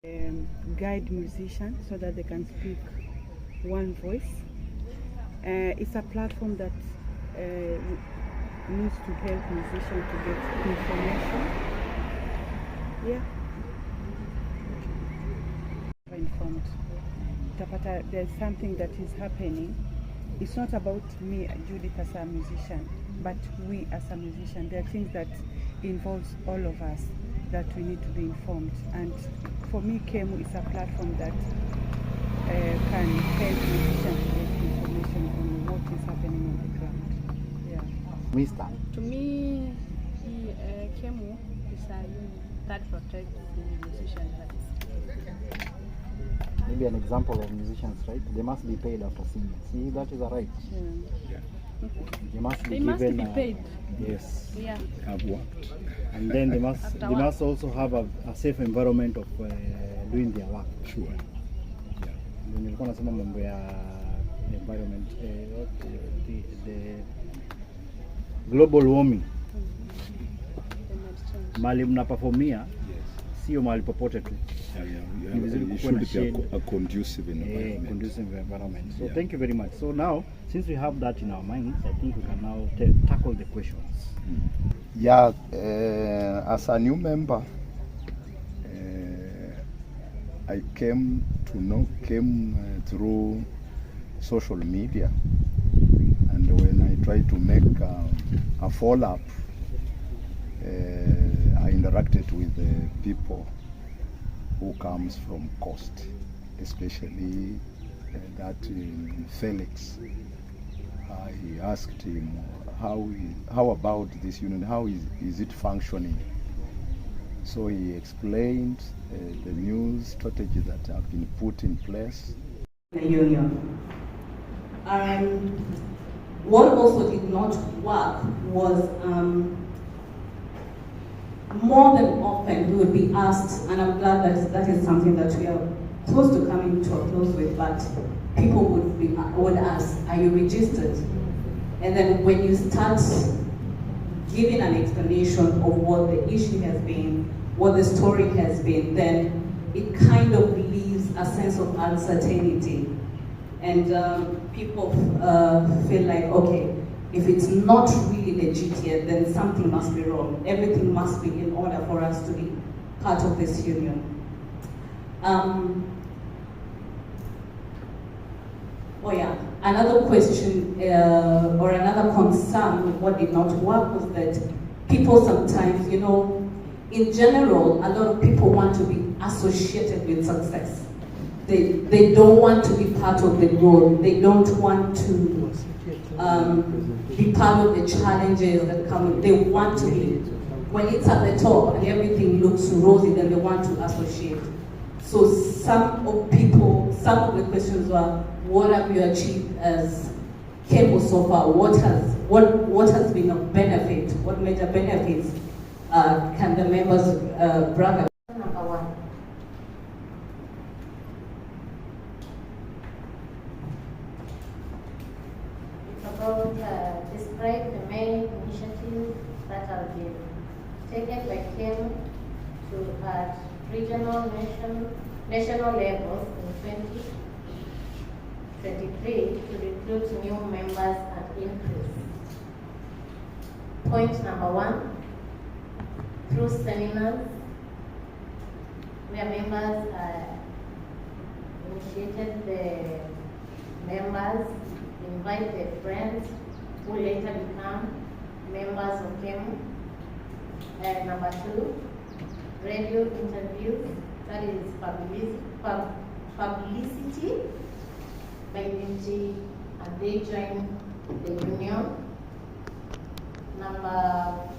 Guide musicians so that they can speak one voice. It's a platform that needs to help musicians to get information. Yeah. Informed. Tapata, there's something that is happening. It's not about me, Judith, as a musician, but we as a musician. There are things that involves all of us that we need to be informed. And for me, KeMU is a platform that can help musicians to get information on what is happening on the ground. Yeah. Mister. To me, KeMU is a unit that protects the musicians' rights. Maybe an example of musicians' right? They must be paid after singing. See, that is a right. Yeah. They must be given, be paid. Yes. Yeah. Have worked. And then they must also have a safe environment of doing their work. Sure. Yeah. When you're going to say mambo ya environment, the global warming. Mali mnaperformia, sio mahali popote tu. It should be a conducive environment. Conducive environment. So thank you very much. So now, since we have that in our minds, I think we can now tackle the questions. Yeah, as a new member, I came to know through social media, and when I tried to make a follow-up, I interacted with the people who comes from coast, especially that Felix. I asked him how about this union, how is it functioning? So he explained the new strategy that have been put in place. The union. What also did not work was more than often we would be asked, and I'm glad that that is something that we are close to coming to a close with, but people would ask, are you registered? And then when you start giving an explanation of what the issue has been, what the story has been, then it kind of leaves a sense of uncertainty. And people feel like, okay, if it's not really legit yet, then something must be wrong. Everything must be in order for us to be part of this union. Oh yeah, another question or another concern with what did not work was that people sometimes, you know, in general, a lot of people want to be associated with success. They don't want to be part of the growth. They don't want to be part of the challenges that come. They want to be, when it's at the top and everything looks rosy, then they want to associate. So some of the questions were, what have you achieved as KeMU so far? What has been of benefit? What major benefits can the members brag about? Number one. It's about describe the main initiatives that have been taken by KeMU to at regional, national levels in 2023 to recruit new members and increase. Point number one, through seminars where members initiated the members, invite their friends who later become members of KeMU. And number two, radio interviews, that is publicity by DG and they join the union. Number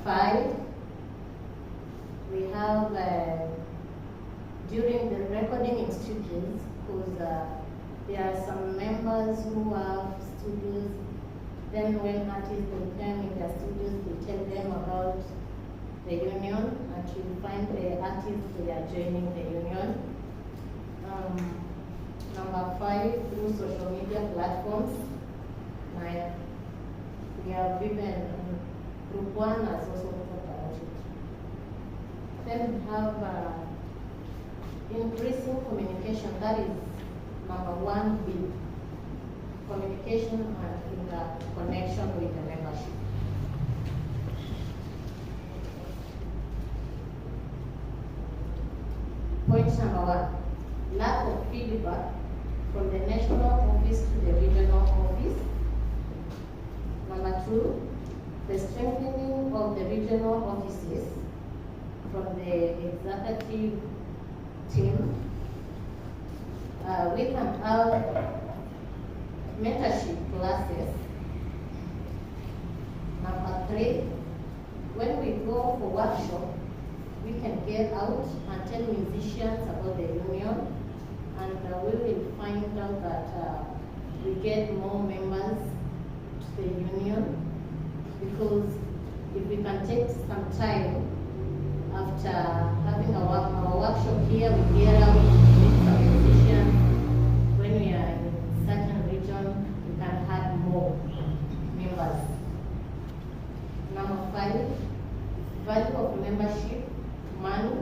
five, we have during the recording in studios, because there are some members who have studios, then when artists will come in their studios, we tell them about the union and to find the artists they are joining the union. Number five, through social media platforms. We have given Group 1 has also talked about it. Then we have Increasing communication, that is number 1B. Communication and interconnection with the membership. Point number 1, lack of feedback from the national office to the regional office. Number 2, the strengthening of the regional offices from the executive team. We can have mentorship classes. Number 3, when we go for workshop, we can get out and tell musicians about the union, and we will find out that we get more members to the union, because if we can take some time after having our workshop here, we get out and meet some musicians. When we are in a certain region, we can have more members. Number 5, value of membership, money.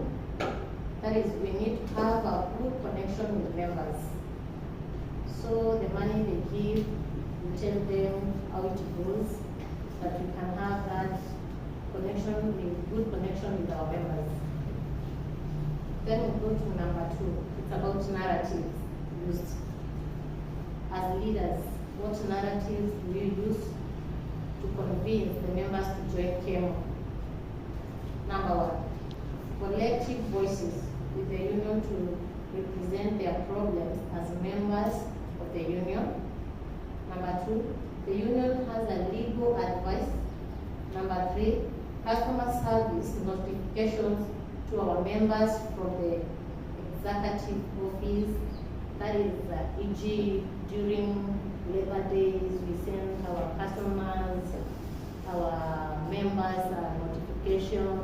That is, we need to have a good connection with members. So the money they give, we tell them how it goes, that we can have that connection, good connection with our members. Then we go to number 2. It's about narratives used. As leaders, what narratives do you use to convince the members to join KeMU? Number 1, collective voices with the union to represent their problems as members of the union. Number 2, the union has a legal advice. Number 3, customer service notifications to our members from the executive office. That is, e.g., during Labor Days, we send our customers, our members a notification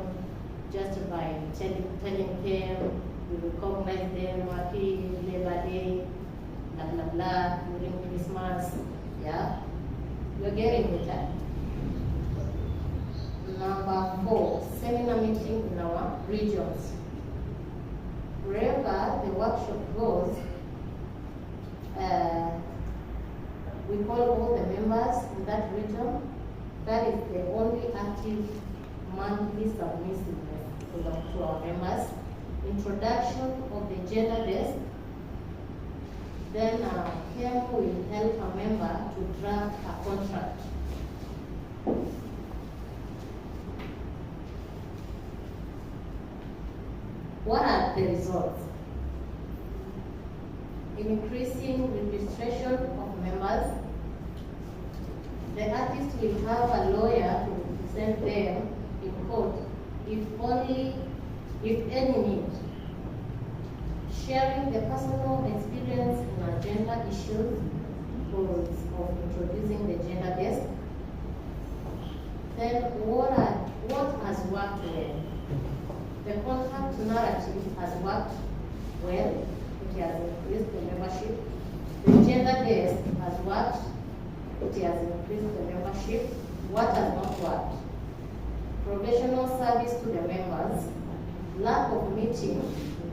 just by telling them we recognize them, happy Labor Day, blah blah blah, during Christmas. Yeah, you're getting it. Number 4, seminar meeting in our regions. Wherever the workshop goes, we call all the members in that region. That is the only active monthly submissiveness to our members. Introduction of the gender desk. Then KeMU will help a member to draft a contract. What are the results? Increasing registration of members. The artist will have a lawyer to represent them in court if any need. Sharing the personal experience in agenda issues of introducing the gender desk. Then what has worked well? The contract narrative has worked well. It has increased the membership. The gender desk has worked. It has increased the membership. What has not worked? Professional service to the members. Lack of meeting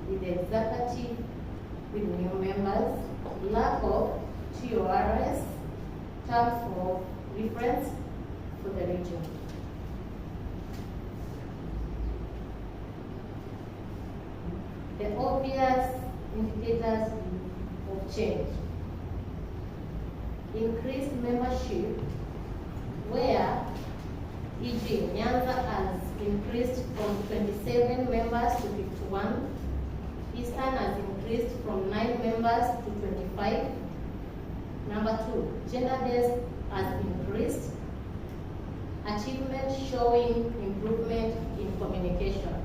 with the executive with new members. Lack of TORS, terms of reference for the region. The obvious indicators of change. Increased membership, where e.g. Nyanza has increased from 27 members to 51. Eastern has increased from 9 members to 25. Number 2, gender desk has increased. Achievement showing improvement in communication.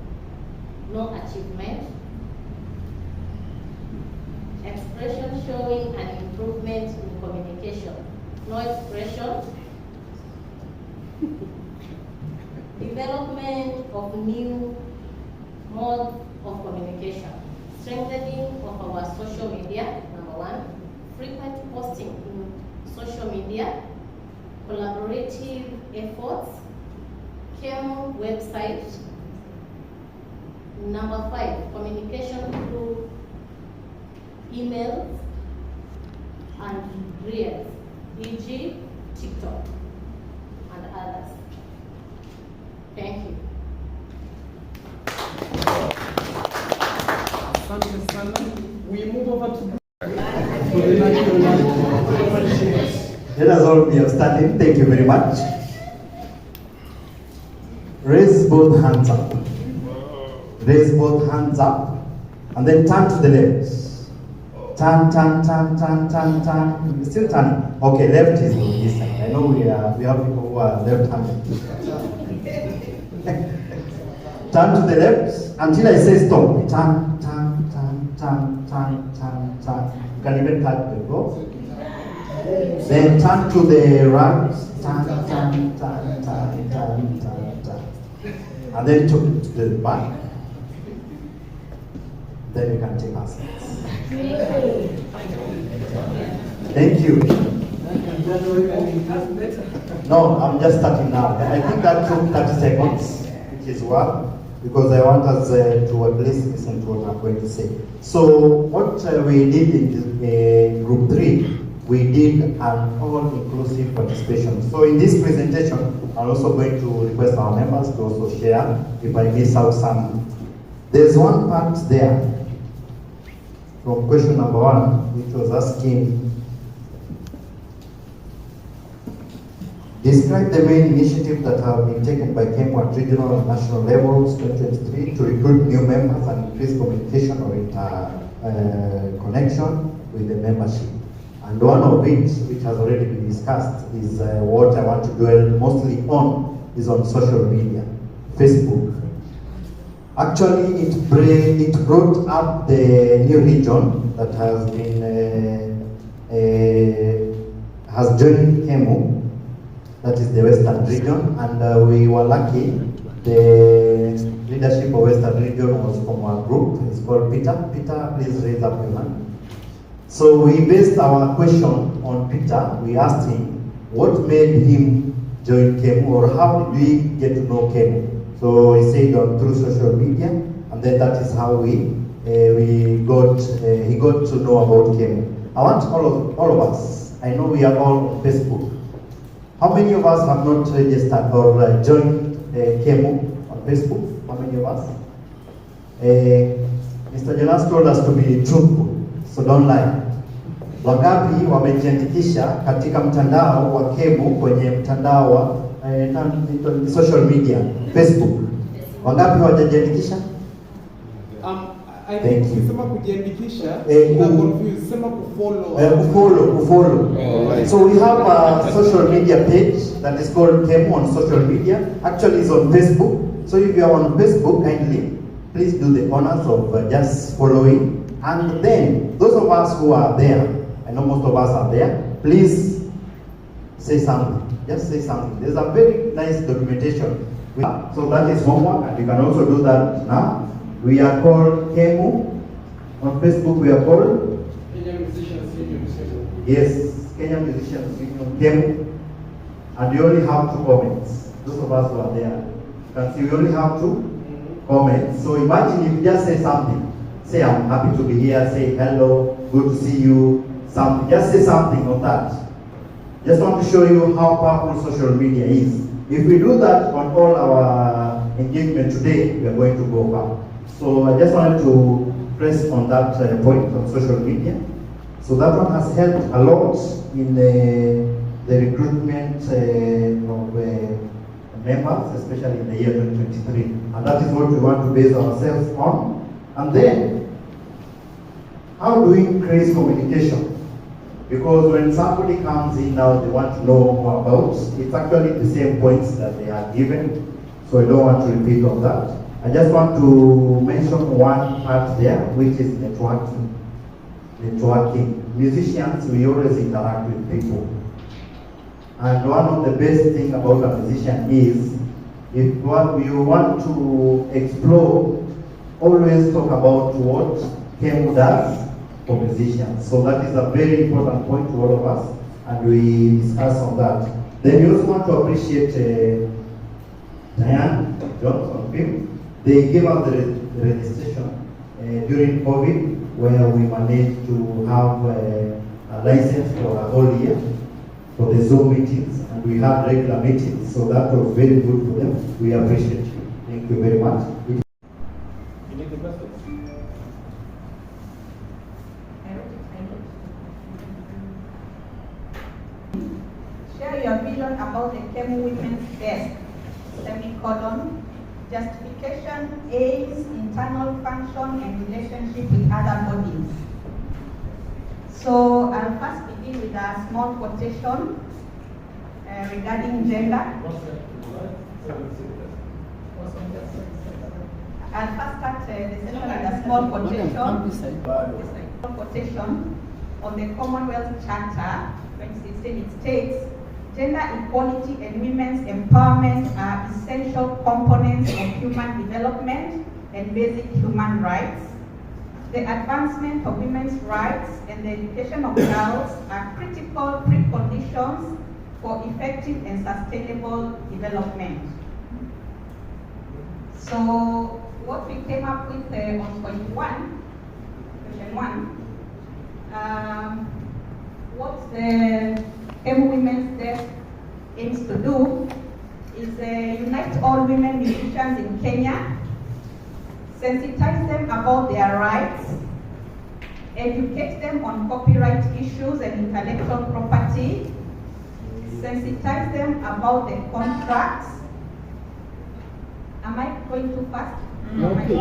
No achievement. Expression showing an improvement in communication. No expression. Development of new modes of communication. Strengthening of our social media, number 1. Frequent posting in social media. Collaborative efforts. KeMU website. Number 5, communication through emails, and reels, e.g. TikTok and others. Thank you. We move over to Let us all be upstanding. Thank you very much. Raise both hands up. Raise both hands up. And then turn to the left. Turn, turn, turn, turn, turn, turn. Still turning. Okay, left is on this side. I know we have people who are left-handed. Turn to the left until I say stop. Turn, turn, turn, turn, turn, turn, turn. You can even touch the floor. Then turn to the right. Turn, turn, turn, turn, turn, turn, turn. And then to the back. Then you can take our seats. Thank you. No, I'm just starting now. I think that took 30 seconds, which is well, because I want us to at least listen to what I'm going to say. So what we did in group 3, we did an all-inclusive participation. So in this presentation, I'm also going to request our members to also share if I miss out some. There's one part there from question number 1, which was asking, describe the main initiatives that have been taken by KeMU at regional and national levels 2023 to recruit new members and increase communication or connection with the membership. And one of which has already been discussed, is what I want to dwell mostly on, is on social media, Facebook. Actually, it brought up the new region that has been has joined KeMU, that is the Western region, and we were lucky. The leadership of Western region was from our group. It's called Peter. Peter, please raise up your hand. So we based our question on Peter. We asked him what made him join KeMU, or how did we get to know KeMU. So he said through social media, and then that is how he got to know about KeMU. I want all of us. I know we are all on Facebook. How many of us have not registered or joined KeMU on Facebook? How many of us? Mr. Jonas told us to be truthful, so don't lie. Wangapi wamejiandikisha katika mtandao wa KeMU kwenye mtandao wa social media, Facebook? Wangapi hawajajiandikisha? Thank you. Sema kujiandikisha, confused. Sema kufollow. Kufollow. So we have a social media page that is called KeMU on social media. Actually, it's on Facebook. So if you are on Facebook, kindly please do the honors of just following. And then those of us who are there, I know most of us are there, please say something. Just say something. There's a very nice documentation. So that is homework, and you can also do that now. We are called KeMU. On Facebook, we are called Kenya Musicians Union. Yes, Kenya Musicians Union, KeMU. And we only have 2 comments. Those of us who are there, you can see we only have 2 comments. So imagine if you just say something. Say, I'm happy to be here. Say, hello, good to see you. Something. Just say something on that. Just want to show you how powerful social media is. If we do that on all our engagement today, we are going to go far. So I just wanted to press on that point on social media. So that one has helped a lot in the recruitment of members, especially in the year 2023. And that is what we want to base ourselves on. And then, how do we increase communication? Because when somebody comes in now, they want to know more about, it's actually the same points that they are given. So I don't want to repeat on that. I just want to mention one part there, which is networking. Musicians, we always interact with people. And one of the best things about a musician is, if what you want to explore, always talk about what KeMU does for musicians. So that is a very important point to all of us, and we discuss on that. Then we also want to appreciate Diane Johnson. They gave us the registration during COVID. where we managed to have a license for a whole year for the Zoom meetings, and we had regular meetings, so that was very good for them. We appreciate you. Thank you very much. Share your vision about the KeMU Women's Desk, semicolon, justification, aims, internal function, and relationship with other bodies. So I'll first begin with a small quotation regarding gender. I'll first start the session with a small quotation on the Commonwealth Charter. 2016, it states, gender equality and women's empowerment are essential components of human development and basic human rights. The advancement of women's rights and the education of girls are critical preconditions for effective and sustainable development. So what we came up with on point one, question one, what the KeMU Women's Desk aims to do is unite all women musicians in Kenya, sensitize them about their rights, educate them on copyright issues and intellectual property, sensitize them about the contracts. Am I going too fast? Somebody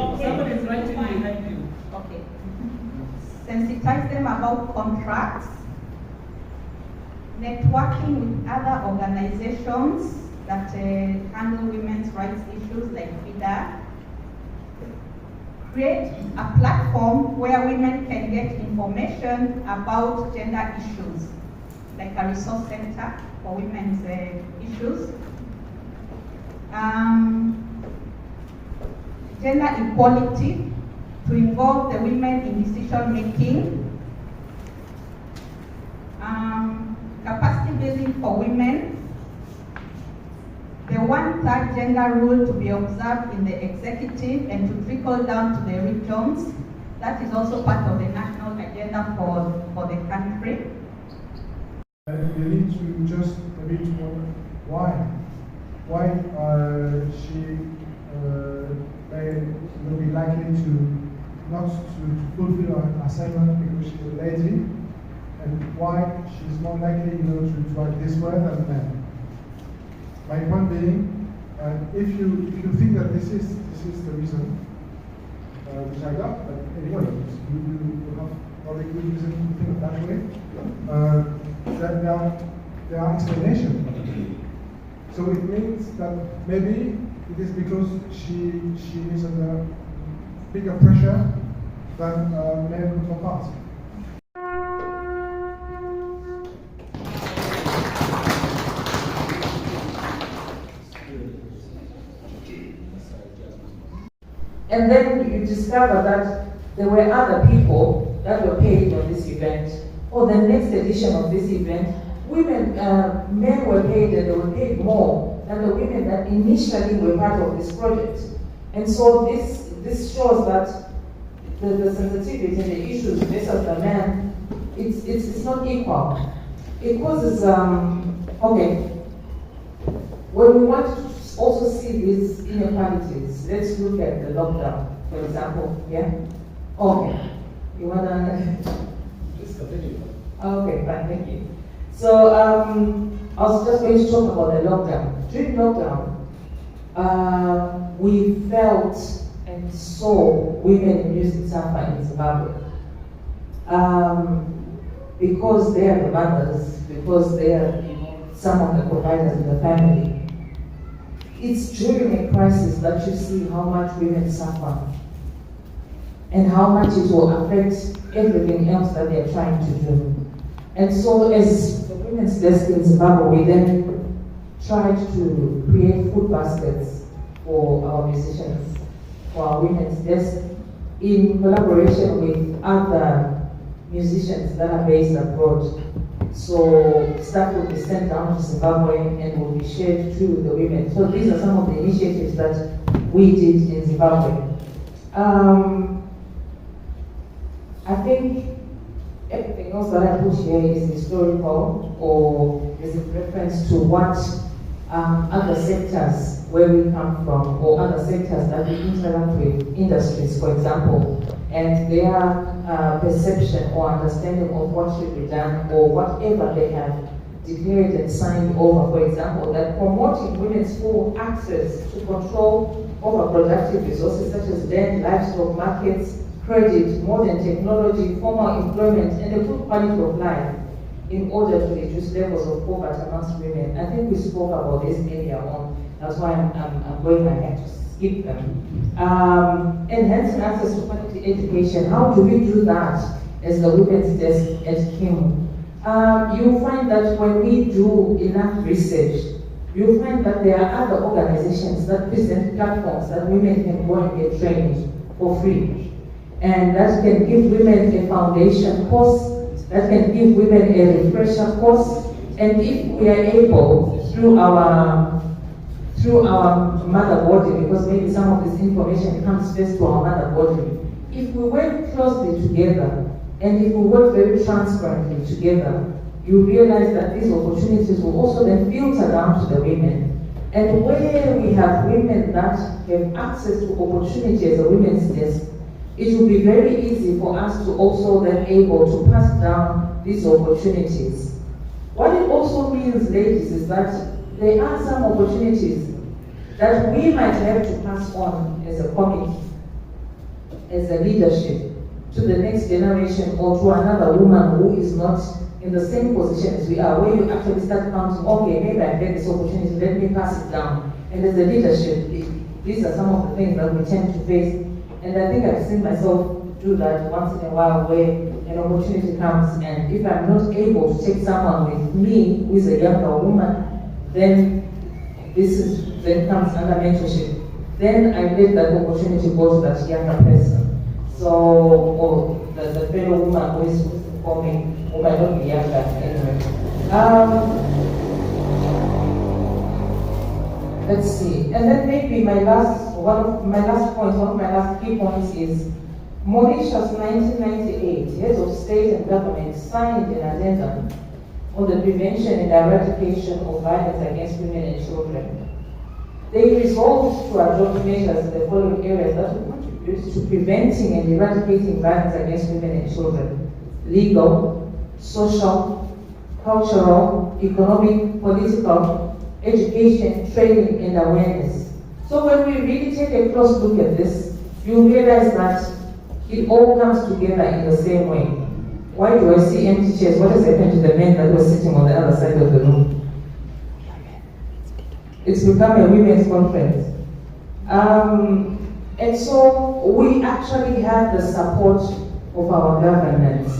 is writing behind you. Okay. Sensitize them about contracts, networking with other organizations that handle women's rights issues like FIDA, create a platform where women can get information about gender issues, like a resource center for women's issues. Gender equality, to involve the women in decision making. Capacity building for women. The 1/3 gender rule to be observed in the executive and to trickle down to the regions. That is also part of the national agenda for the country. You need to just maybe to know why she may be likely to not to fulfill her assignment because she's lazy, and why she's more likely, to act this way than men. My point being, if you think that this is the reason, which I got, but anyway, you have probably good reason to think that way. That there are explanations. So it means that maybe it is because she is under bigger pressure than male counterparts. And then you discover that there were other people that were paid on this event, or the next edition of this event. Men were paid, and they were paid more than the women that initially were part of this project. And so this shows that the sensitivity and the issues versus the men, it's not equal. It causes okay. When we want to also see these inequalities, let's look at the lockdown, for example. Yeah. Okay. You wanna? Just continue. Okay, fine. Thank you. So I was just going to talk about the lockdown. During lockdown, we felt and saw women in music suffer in Zimbabwe. Because they are the mothers, because they are some of the providers in the family. It's during a crisis that you see how much women suffer and how much it will affect everything else that they're trying to do. And so as the Women's Desk in Zimbabwe, we then tried to create food baskets for our musicians, for our Women's Desk, in collaboration with other musicians that are based abroad. So stuff will be sent down to Zimbabwe and will be shared to the women. So these are some of the initiatives that we did in Zimbabwe. I think everything else that I put here is historical or is in reference to what other sectors where we come from or other sectors that we interact with, industries, for example, and their perception or understanding of what should be done or whatever they have declared and signed over, for example, that promoting women's full access to control over productive resources such as land, livestock, markets, credit, modern technology, formal employment, and a good quality of life in order to reduce levels of poverty amongst women. I think we spoke about this earlier on. That's why I'm going ahead to skip them. Enhancing access to quality education. How do we do that as the Women's Desk at KeMU? You'll find that when we do enough research, you'll find that there are other organizations that present platforms that women can go and get trained for free. And that can give women a foundation course, that can give women a refresher course, and if we are able, through our mother body, because maybe some of this information comes first to our mother body, if we work closely together, and if we work very transparently together, you realize that these opportunities will also then filter down to the women. And where we have women that have access to opportunity as a women's desk, it will be very easy for us to also then able to pass down these opportunities. What it also means, ladies, is that there are some opportunities that we might have to pass on as a committee, as a leadership, to the next generation or to another woman who is not in the same position as we are, where you actually start counting, okay, maybe I get this opportunity, let me pass it down. And as a leadership, these are some of the things that we tend to face. And I think I've seen myself do that once in a while, where an opportunity comes, and if I'm not able to take someone with me who is a younger woman, then then comes under mentorship. Then I let that opportunity go to that younger person. So, or the fellow woman who is performing, who might not be younger anyway. Let's see. And then maybe one of my last key points is Mauritius 1998, heads of state and government signed an addendum on the prevention and eradication of violence against women and children. They resolved to adopt measures in the following areas that will contribute to preventing and eradicating violence against women and children: legal, social, cultural, economic, political, education, training, and awareness. So when we really take a close look at this, you realize that it all comes together in the same way. Why do I see empty chairs? What has happened to the men that were sitting on the other side of the room? It's become a women's conference. And so we actually have the support of our governments.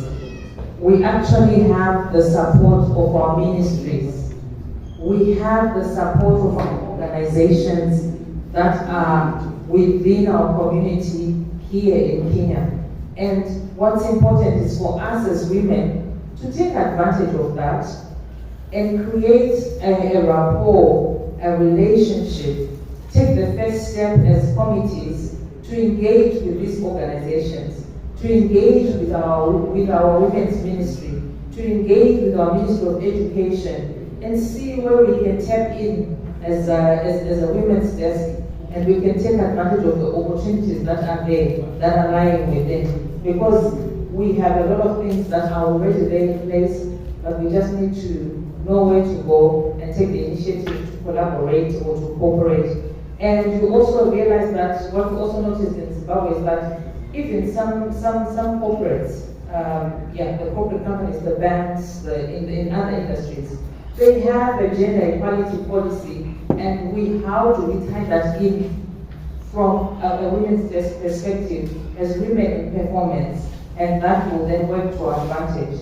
We actually have the support of our ministries. We have the support of our organizations that are within our community here in Kenya. And what's important is for us as women to take advantage of that and create a rapport, a relationship, take the first step as committees to engage with these organizations, to engage with our women's ministry, to engage with our Ministry of Education, and see where we can tap in as a women's desk, and we can take advantage of the opportunities that are there, that are lying within. Because we have a lot of things that are already there in place, but we just need to know where to go and take the initiative to collaborate or to cooperate. And you also realize that what we also noticed in Zimbabwe is that even some corporates, the corporate companies, the banks, in other industries, they have a gender equality policy, and how do we tie that in from a women's perspective as women in performance, and that will then work to our advantage.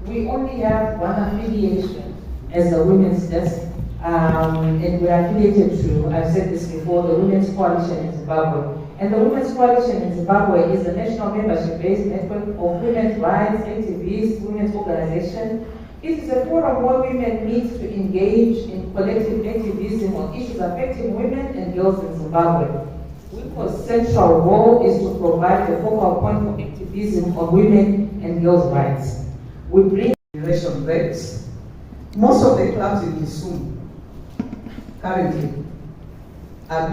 We only have one affiliation as a women's desk, and we are affiliated to, I've said this before, the Women's Coalition in Zimbabwe. And the Women's Coalition in Zimbabwe is a national membership-based network of women's rights activists, women's organizations. It is a forum where women meet to engage in collective activism on issues affecting women and girls in Zimbabwe. WIPO's central role is to provide the focal point for activism is on women and girls' rights. We bring generation rates. Most of the clubs in Kisumu currently are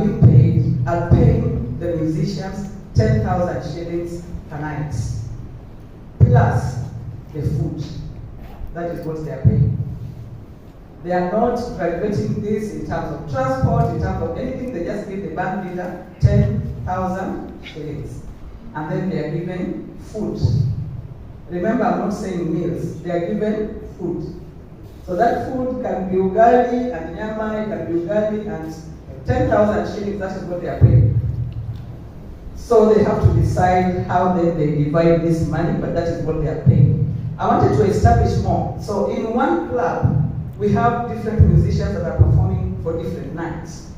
paying the musicians 10,000 shillings per night, plus the food. That is what they are paying. They are not graduating this in terms of transport, in terms of anything. They just give the band leader 10,000 shillings. And then they are given food. Remember, I'm not saying meals. They are given food. So that food can be ugali and nyama, it can be ugali and 10,000 shillings, that is what they are paying. So they have to decide how they divide this money, but that is what they are paying. I wanted to establish more. So in one club, we have different musicians that are performing for different nights.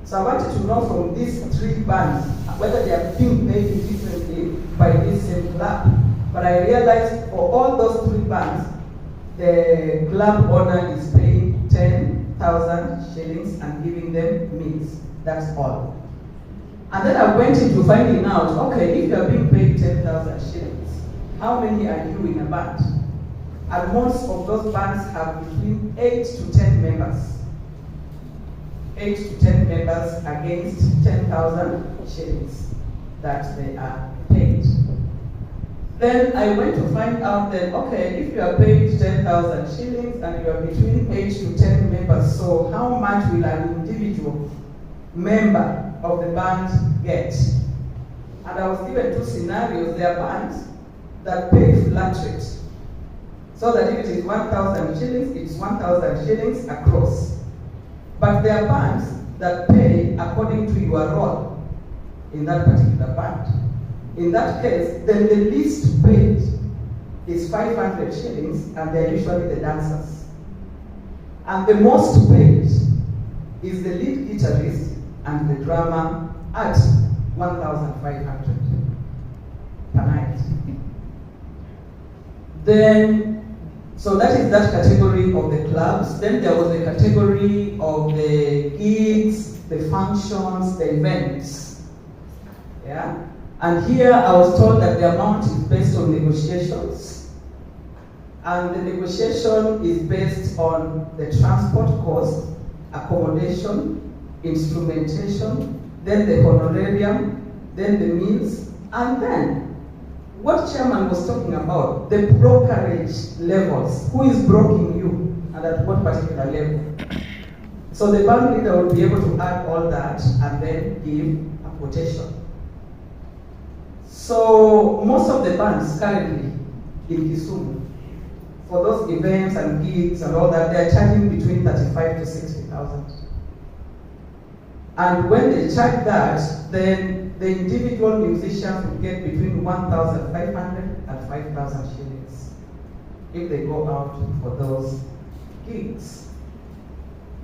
So I wanted to know from these three bands whether they are being paid differently by this same club. But I realized for all those three bands, the club owner is paying 10,000 shillings and giving them meals. That's all. And then I went into finding out, okay, if you are being paid 10,000 shillings, how many are you in a band? And most of those bands have between 8 to 10 members. 8 to 10 members against 10,000 shillings that they are paid. Then I went to find out that, okay, if you are paid 10,000 shillings and you are between 8 to 10 members, so how much will an individual member of the band get? And I was given two scenarios. There are bands that pay flat rate. So that if it is 1,000 shillings, it's 1,000 shillings across. But there are bands that pay according to your role in that particular band. In that case, then the least paid is 500 shillings, and they're usually the dancers. And the most paid is the lead guitarist and the drummer at 1,500 per night. Then, so that is that category of the clubs. Then there was a category of the gigs, the functions, the events. Yeah? And here I was told that the amount is based on negotiations. And the negotiation is based on the transport cost, accommodation, instrumentation, then the honorarium, then the meals, and then what Chairman was talking about, the brokerage levels. Who is broking you and at what particular level? So the band leader will be able to add all that and then give a quotation. So most of the bands currently in Kisumu, for those events and gigs and all that, they are charging between 35 to 60,000. And when they charge that, then the individual musicians will get between 1,500 and 5,000 shillings if they go out for those gigs.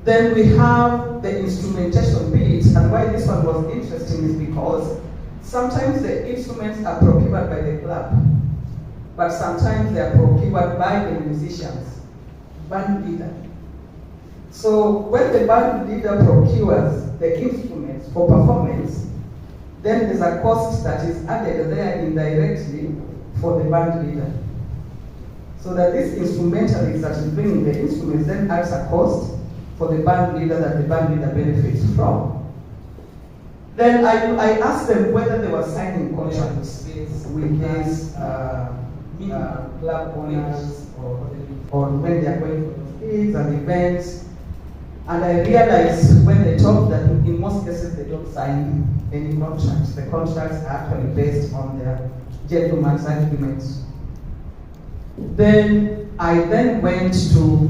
Then we have the instrumentation beats, and why this one was interesting is because sometimes the instruments are procured by the club, but sometimes they are procured by the musicians, band leader. So when the band leader procures the instruments for performance, then there's a cost that is added there indirectly for the band leader. So that this instrumentalist that is bringing the instruments then adds a cost for the band leader that the band leader benefits from. Then I asked them whether they were signing contracts with these club owners or when they are going for gigs and events. And I realized when they talk that in most cases they don't sign any contracts. The contracts are actually based on their gentleman's agreements. Then I went to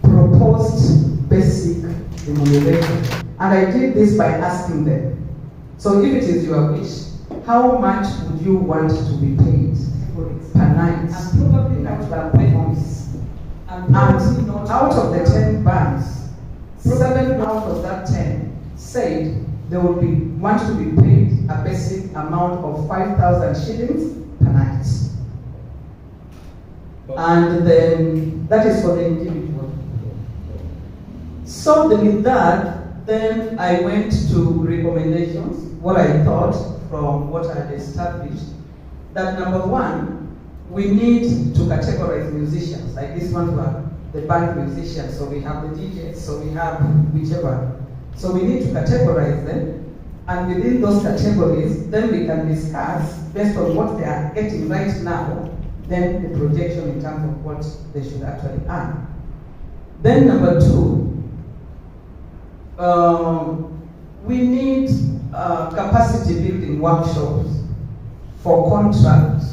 proposed basic remuneration. And I did this by asking them, so if it is your wish, how much would you want to be paid per night in a club performance? And out of the 10 bands, 7 out of that 10 said they would want to be paid a basic amount of 5,000 shillings per night. And then that is for the individual. So with that, then I went to recommendations, what I thought from what I had established. that number one, we need to categorize musicians. Like this one, the band musicians, so we have the DJs, so we have whichever. So we need to categorize them, and within those categories, then we can discuss based on what they are getting right now, then the projection in terms of what they should actually earn. Then number two, we need capacity building workshops for contract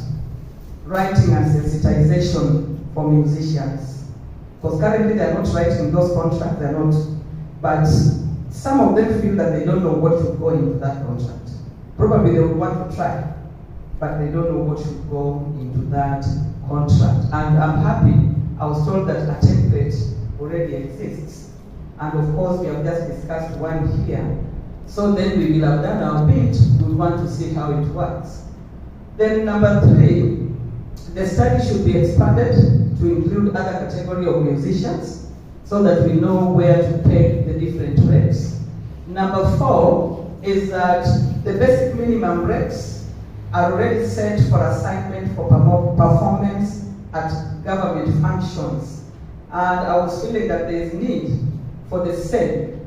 writing and sensitization for musicians. Because currently they are not writing those contracts, they are not, but some of them feel that they don't know what should go into that contract. Probably they would want to try, but they don't know what should go into that contract. And I'm happy, I was told that a template already exists. And of course, we have just discussed one here. So then we will have done our bit. We want to see how it works. Then number three, the study should be expanded to include other category of musicians so that we know where to pay the different rates. Number four is that the basic minimum rates are already set for assignment for performance at government functions. And I was feeling that there is need for the same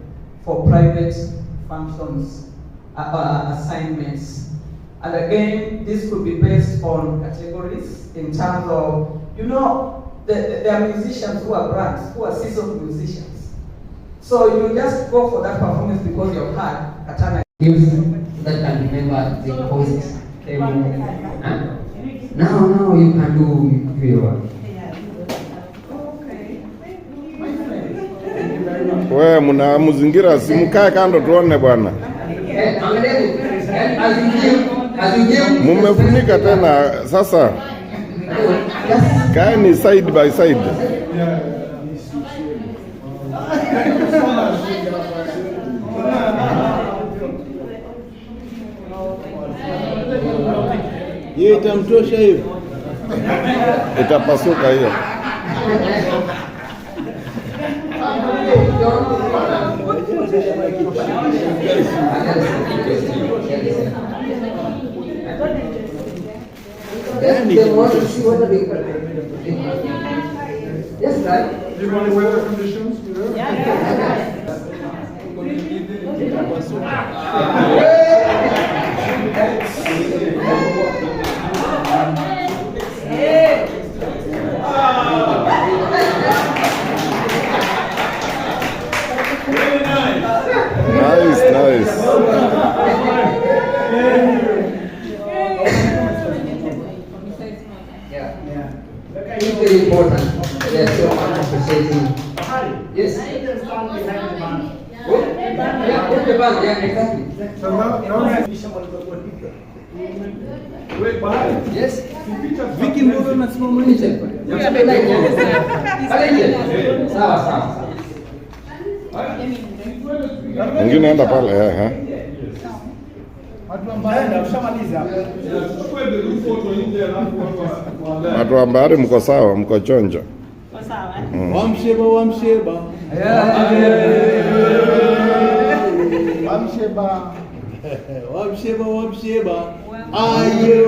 for private functions assignments. And again, this could be based on categories in terms of, there are musicians who are brands, who are seasoned musicians. So you just go for that performance because you've had Katana. That can remember the causes. Now you can do your Wewe mna mzingira simkae kando tuone bwana. Mumefunika tena sasa. Kaeni side by side. Yeye itamtosha hiyo. Itapasuka hiyo. Yes, right? Do you want the weather conditions? Nice. It's very important. That's so appreciating. Yes. Put the band, yeah, exactly. Yes. Vicky mbona unasimama nje? Sawa. Mwingine enda pale Watu wa Mbari mko sawa, mko chonjo. Wamsheba. Wamsheba. Ayo.